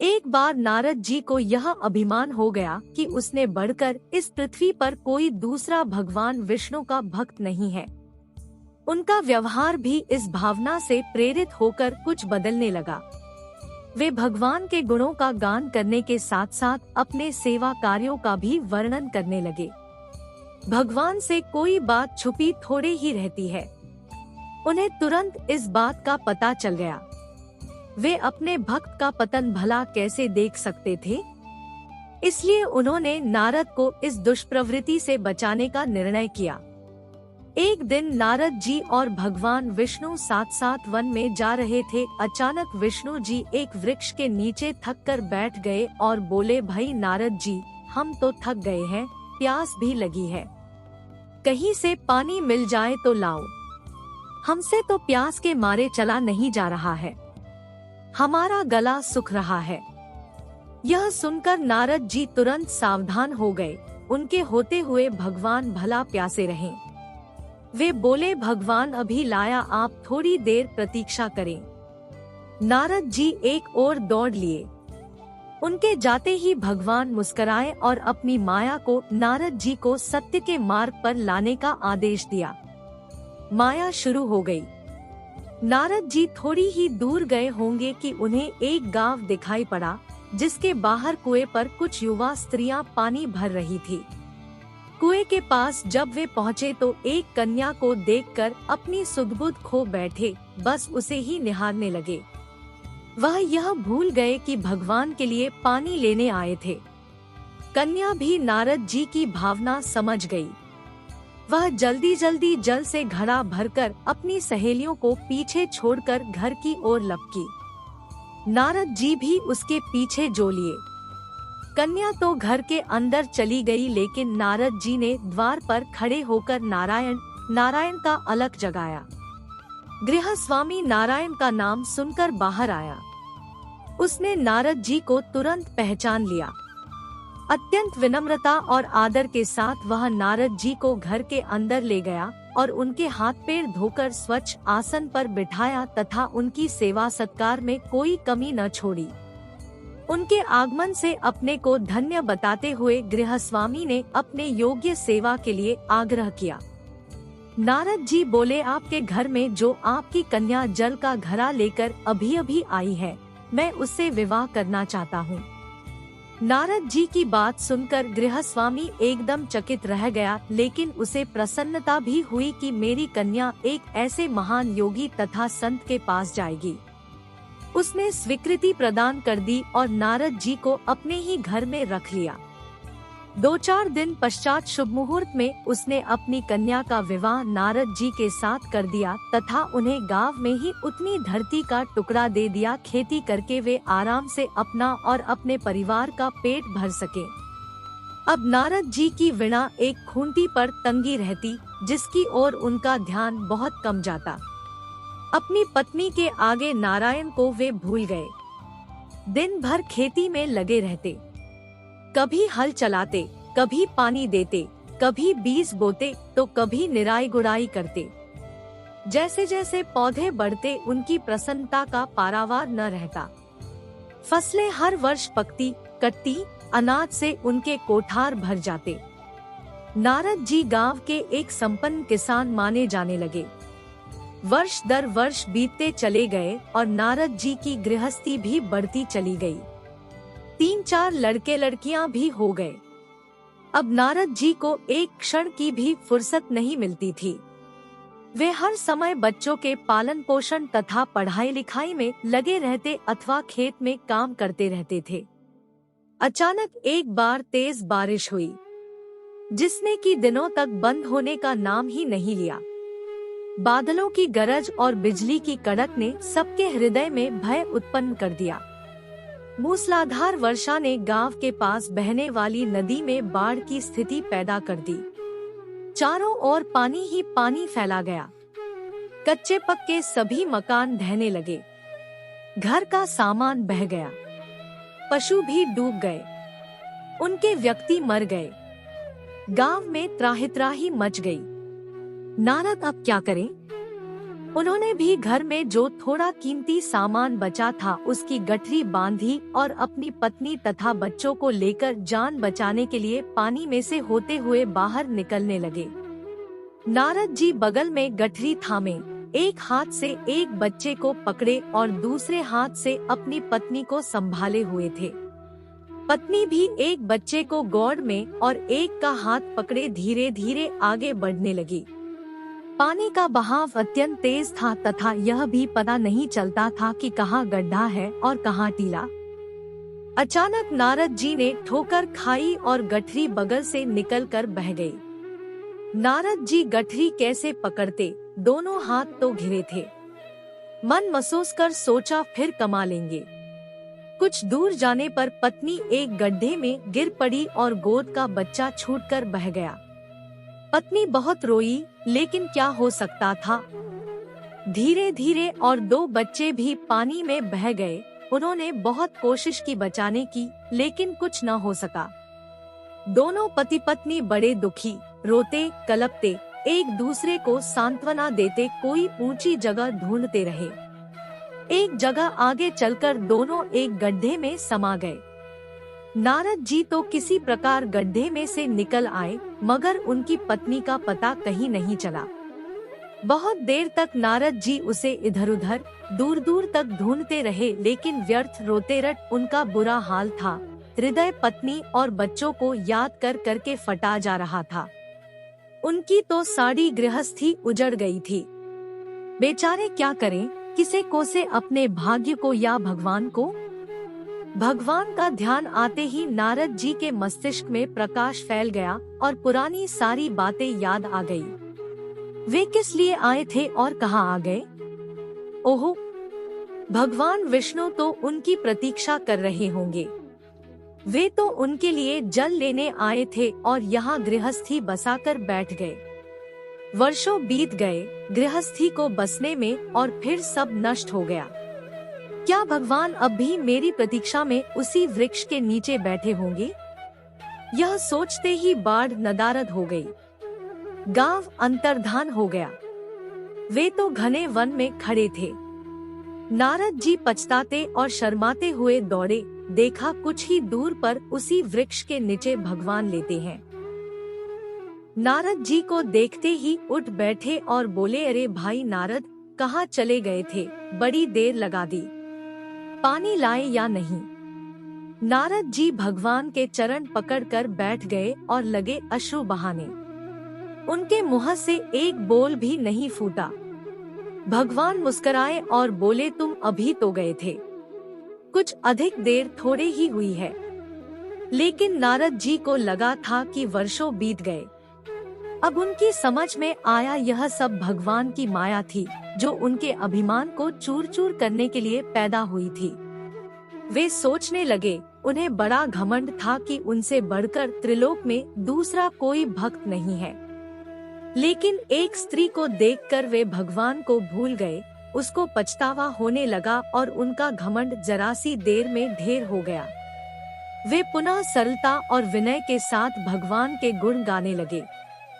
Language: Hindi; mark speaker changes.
Speaker 1: एक बार नारद जी को यह अभिमान हो गया कि उसने बढ़कर इस पृथ्वी पर कोई दूसरा भगवान विष्णु का भक्त नहीं है। उनका व्यवहार भी इस भावना से प्रेरित होकर कुछ बदलने लगा। वे भगवान के गुणों का गान करने के साथ साथ अपने सेवा कार्यों का भी वर्णन करने लगे। भगवान से कोई बात छुपी थोड़े ही रहती है। उन्हें तुरंत इस बात का पता चल गया। वे अपने भक्त का पतन भला कैसे देख सकते थे? इसलिए उन्होंने नारद को इस दुष्प्रवृत्ति से बचाने का निर्णय किया। एक दिन नारद जी और भगवान विष्णु साथ साथ वन में जा रहे थे। अचानक विष्णु जी एक वृक्ष के नीचे थक कर बैठ गए और बोले, भाई नारद जी, हम तो थक गए हैं, प्यास भी लगी है, कहीं से पानी मिल जाए तो लाओ। हमसे तो प्यास के मारे चला नहीं जा रहा है, हमारा गला सूख रहा है। यह सुनकर नारद जी तुरंत सावधान हो गए। उनके होते हुए भगवान भला प्यासे रहे। वे बोले, भगवान अभी लाया, आप थोड़ी देर प्रतीक्षा करें। नारद जी एक ओर दौड़ लिए। उनके जाते ही भगवान मुस्कुराए और अपनी माया को नारद जी को सत्य के मार्ग पर लाने का आदेश दिया। माया शुरू हो गई। नारद जी थोड़ी ही दूर गए होंगे कि उन्हें एक गांव दिखाई पड़ा, जिसके बाहर कुएं पर कुछ युवा स्त्रियां पानी भर रही थी। कुएं के पास जब वे पहुँचे तो एक कन्या को देखकर अपनी सुध-बुध खो बैठे, बस उसे ही निहारने लगे। वह यह भूल गए कि भगवान के लिए पानी लेने आए थे। कन्या भी नारद जी की भावना समझ गई। वह जल्दी जल्दी जल से घड़ा भरकर अपनी सहेलियों को पीछे छोड़कर घर की ओर लपकी। नारद जी भी उसके पीछे जो लिए। कन्या तो घर के अंदर चली गई, लेकिन नारद जी ने द्वार पर खड़े होकर नारायण नारायण का अलख जगाया। गृहस्वामी नारायण का नाम सुनकर बाहर आया। उसने नारद जी को तुरंत पहचान लिया। अत्यंत विनम्रता और आदर के साथ वह नारद जी को घर के अंदर ले गया और उनके हाथ पैर धोकर स्वच्छ आसन पर बिठाया तथा उनकी सेवा सत्कार में कोई कमी न छोड़ी। उनके आगमन से अपने को धन्य बताते हुए गृहस्वामी ने अपने योग्य सेवा के लिए आग्रह किया। नारद जी बोले, आपके घर में जो आपकी कन्या जल का घड़ा लेकर अभी अभी आई है, मैं उससे विवाह करना चाहता हूँ। नारद जी की बात सुनकर गृहस्वामी एकदम चकित रह गया, लेकिन उसे प्रसन्नता भी हुई कि मेरी कन्या एक ऐसे महान योगी तथा संत के पास जाएगी। उसने स्वीकृति प्रदान कर दी और नारद जी को अपने ही घर में रख लिया। 2-4 दिन पश्चात शुभ मुहूर्त में उसने अपनी कन्या का विवाह नारद जी के साथ कर दिया तथा उन्हें गांव में ही उतनी धरती का टुकड़ा दे दिया, खेती करके वे आराम से अपना और अपने परिवार का पेट भर सके। अब नारद जी की वीणा एक खूंटी पर तंगी रहती, जिसकी ओर उनका ध्यान बहुत कम जाता। अपनी पत्नी के आगे नारायण को वे भूल गए। दिन भर खेती में लगे रहते, कभी हल चलाते, कभी पानी देते, कभी बीज बोते तो कभी निराई गुड़ाई करते। जैसे जैसे पौधे बढ़ते उनकी प्रसन्नता का पारावार न रहता। फसलें हर वर्ष पकती कटती, अनाज से उनके कोठार भर जाते। नारद जी गांव के एक संपन्न किसान माने जाने लगे। वर्ष दर वर्ष बीतते चले गए और नारद जी की गृहस्थी भी बढ़ती चली गई। 3-4 लड़के लड़कियां भी हो गए। अब नारद जी को एक क्षण की भी फुर्सत नहीं मिलती थी। वे हर समय बच्चों के पालन पोषण तथा पढ़ाई लिखाई में लगे रहते अथवा खेत में काम करते रहते थे। अचानक एक बार तेज बारिश हुई, जिसने कि दिनों तक बंद होने का नाम ही नहीं लिया। बादलों की गरज और बिजली की कड़क ने सबके हृदय में भय उत्पन्न कर दिया। मूसलाधार वर्षा ने गांव के पास बहने वाली नदी में बाढ़ की स्थिति पैदा कर दी। चारों ओर पानी ही पानी फैला गया। कच्चे पक्के सभी मकान ढहने लगे। घर का सामान बह गया। पशु भी डूब गए। उनके व्यक्ति मर गए। गांव में त्राहि त्राहि मच गई। नारद अब क्या करें? उन्होंने भी घर में जो थोड़ा कीमती सामान बचा था उसकी गठरी बांधी और अपनी पत्नी तथा बच्चों को लेकर जान बचाने के लिए पानी में से होते हुए बाहर निकलने लगे। नारद जी बगल में गठरी थामे, एक हाथ से एक बच्चे को पकड़े और दूसरे हाथ से अपनी पत्नी को संभाले हुए थे। पत्नी भी एक बच्चे को गोद में और एक का हाथ पकड़े धीरे धीरे आगे बढ़ने लगी। पानी का बहाव अत्यंत तेज था तथा यह भी पता नहीं चलता था कि कहाँ गड्ढा है और कहाँ टीला। अचानक नारद जी ने ठोकर खाई और गठरी बगल से निकलकर बह गई। नारद जी गठरी कैसे पकड़ते, दोनों हाथ तो घिरे थे। मन महसूस कर सोचा फिर कमा लेंगे। कुछ दूर जाने पर पत्नी एक गड्ढे में गिर पड़ी और गोद का बच्चा छूटकर बह गया। पत्नी बहुत रोई, लेकिन क्या हो सकता था। धीरे धीरे और दो बच्चे भी पानी में बह गए। उन्होंने बहुत कोशिश की बचाने की, लेकिन कुछ न हो सका। दोनों पति पत्नी बड़े दुखी, रोते कलपते, एक दूसरे को सांत्वना देते कोई ऊंची जगह ढूंढते रहे। एक जगह आगे चलकर दोनों एक गड्ढे में समा गए। नारद जी तो किसी प्रकार गड्ढे में से निकल आए, मगर उनकी पत्नी का पता कहीं नहीं चला। बहुत देर तक नारद जी उसे इधर उधर दूर दूर तक ढूंढते रहे, लेकिन व्यर्थ। रोते रट उनका बुरा हाल था। हृदय पत्नी और बच्चों को याद कर करके फटा जा रहा था। उनकी तो सारी गृहस्थी उजड़ गई थी। बेचारे क्या करें, किसे कोसे अपने भाग्य को या भगवान को। भगवान का ध्यान आते ही नारद जी के मस्तिष्क में प्रकाश फैल गया और पुरानी सारी बातें याद आ गई। वे किस लिए आए थे और कहाँ आ गए। ओहो, भगवान विष्णु तो उनकी प्रतीक्षा कर रहे होंगे। वे तो उनके लिए जल लेने आए थे और यहाँ गृहस्थी बसाकर बैठ गए। वर्षों बीत गए गृहस्थी को बसने में और फिर सब नष्ट हो गया। क्या भगवान अब भी मेरी प्रतीक्षा में उसी वृक्ष के नीचे बैठे होंगे। यह सोचते ही बाढ़ नदारद हो गई। गांव अंतर्धान हो गया। वे तो घने वन में खड़े थे। नारद जी पछताते और शर्माते हुए दौड़े। देखा कुछ ही दूर पर उसी वृक्ष के नीचे भगवान लेटे हैं। नारद जी को देखते ही उठ बैठे और बोले, अरे भाई नारद, कहाँ चले गए थे, बड़ी देर लगा दी, पानी लाए या नहीं। नारद जी भगवान के चरण पकड़कर बैठ गए और लगे अश्रु बहाने। उनके मुंह से एक बोल भी नहीं फूटा। भगवान मुस्कुराए और बोले, तुम अभी तो गए थे, कुछ अधिक देर थोड़े ही हुई है। लेकिन नारद जी को लगा था कि वर्षों बीत गए। अब उनकी समझ में आया यह सब भगवान की माया थी, जो उनके अभिमान को चूर चूर करने के लिए पैदा हुई थी। वे सोचने लगे, उन्हें बड़ा घमंड था कि उनसे बढ़कर त्रिलोक में दूसरा कोई भक्त नहीं है। लेकिन एक स्त्री को देखकर वे भगवान को भूल गए। उसको पछतावा होने लगा और उनका घमंड जरा सी देर में ढेर हो गया। वे पुनः सरलता और विनय के साथ भगवान के गुण गाने लगे।